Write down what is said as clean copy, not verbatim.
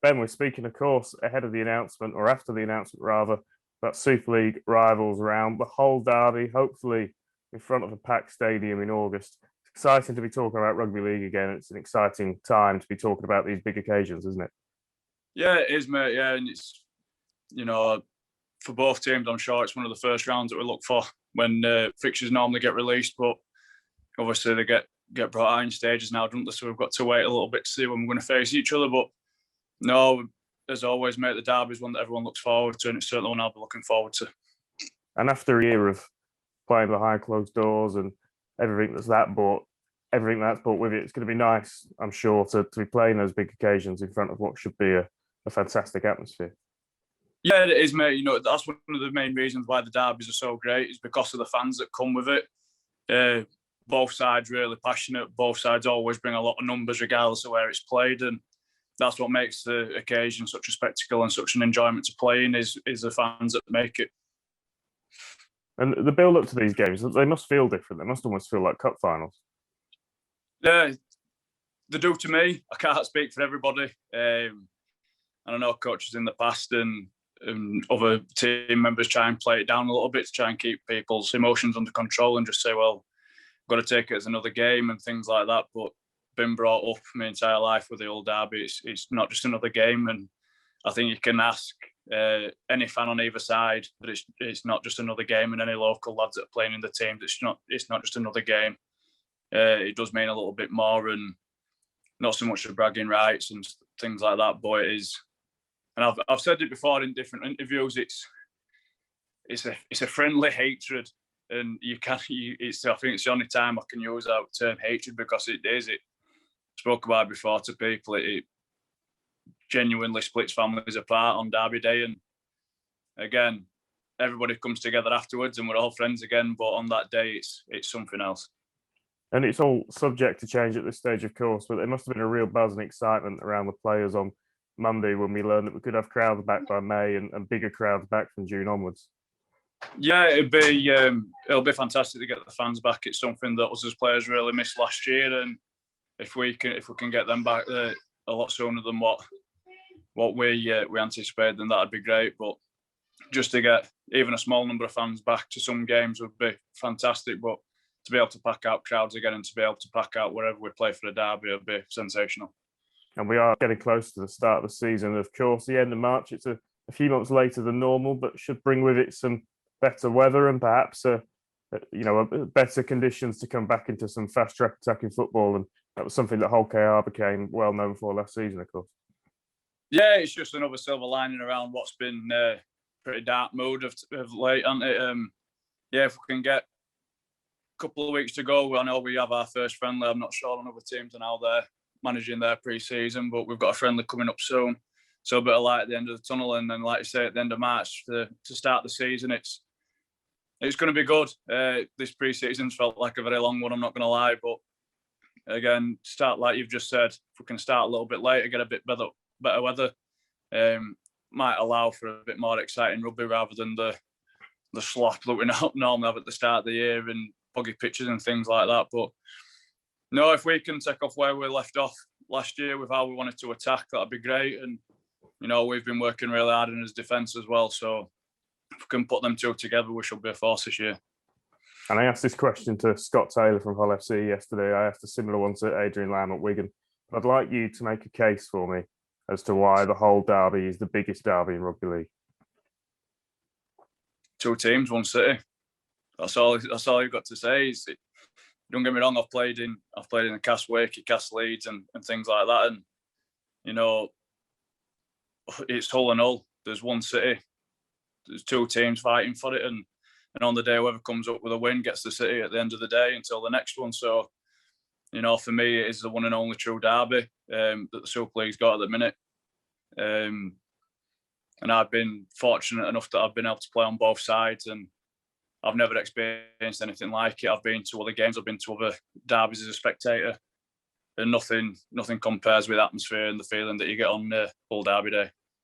Ben, we're speaking, of course, ahead of the announcement, or after the announcement, rather, that Super League rivals round, the whole derby, hopefully in front of a packed stadium in August. It's exciting to be talking about rugby league again. It's an exciting time to be talking about these big occasions, isn't it? Yeah, it is, mate. Yeah, and it's, for both teams, I'm sure it's one of the first rounds that we look for when fixtures normally get released, but obviously they get brought out in stages now, don't they? So we've got to wait a little bit to see when we're going to face each other. But no, as always, mate, the derby is one that everyone looks forward to, and it's certainly one I'll be looking forward to. And after a year of playing behind closed doors and everything that's brought with it, it's going to be nice, I'm sure, to be playing those big occasions in front of what should be a fantastic atmosphere. Yeah, it is, mate. That's one of the main reasons why the derbies are so great, is because of the fans that come with it. Both sides really passionate. Both sides always bring a lot of numbers regardless of where it's played, and that's what makes the occasion such a spectacle and such an enjoyment to play in, is the fans that make it. And the build up to these games, they must feel different. They must almost feel like cup finals. Yeah, they do to me. I can't speak for everybody. And I know coaches in the past and other team members try and play it down a little bit to try and keep people's emotions under control and just say, well, I've got to take it as another game and things like that. But been brought up my entire life with the old derby. It's not just another game, and I think you can ask any fan on either side that it's not just another game, and any local lads that are playing in the team, it's not just another game. It does mean a little bit more, and not so much the bragging rights and things like that, but it is. And I've said it before in different interviews. It's a friendly hatred, and I think it's the only time I can use that term hatred, because it is. It spoke about before to people. It genuinely splits families apart on Derby Day, and again, everybody comes together afterwards, and we're all friends again. But on that day, it's something else. And it's all subject to change at this stage, of course. But there must have been a real buzz and excitement around the players on Monday when we learned that we could have crowds back by May and bigger crowds back from June onwards. Yeah, it'll be fantastic to get the fans back. It's something that us as players really missed last year, and if we can get them back there a lot sooner than what we anticipated, then that'd be great. But just to get even a small number of fans back to some games would be fantastic. But to be able to pack out crowds again and to be able to pack out wherever we play for the derby would be sensational. And we are getting close to the start of the season. Of course, the end of March, it's a few months later than normal, but should bring with it some better weather and perhaps better conditions to come back into some fast track attacking football. And that was something that Hull KR became well known for last season, of course. Yeah, it's just another silver lining around what's been pretty dark mood of late, hasn't it? If we can get a couple of weeks to go, I know we have our first friendly. I'm not sure on other teams and how they're managing their pre-season, but we've got a friendly coming up soon. So a bit of light at the end of the tunnel, and then, like you say, at the end of March to start the season, it's going to be good. This pre-season's felt like a very long one, I'm not going to lie, but again, start like you've just said. If we can start a little bit later, get a bit better weather, might allow for a bit more exciting rugby rather than the slop that we normally have at the start of the year and boggy pitches and things like that. But no, if we can take off where we left off last year with how we wanted to attack, that'd be great. And we've been working really hard in his defence as well. So if we can put them two together, we should be a force this year. And I asked this question to Scott Taylor from Hull FC yesterday. I asked a similar one to Adrian Lamb at Wigan. I'd like you to make a case for me as to why the whole derby is the biggest derby in rugby league. Two teams, one city. That's all you've got to say. Don't get me wrong. I've played in the Castle Wakey, Castle Leeds, and things like that. And it's Hull and Hull. There's one city. There's two teams fighting for it, and on the day, whoever comes up with a win gets the city at the end of the day until the next one. So, for me, it is the one and only true derby that the Super League's got at the minute. And I've been fortunate enough that I've been able to play on both sides, and I've never experienced anything like it. I've been to other games, I've been to other derbies as a spectator, and nothing compares with the atmosphere and the feeling that you get on Hull Derby Day.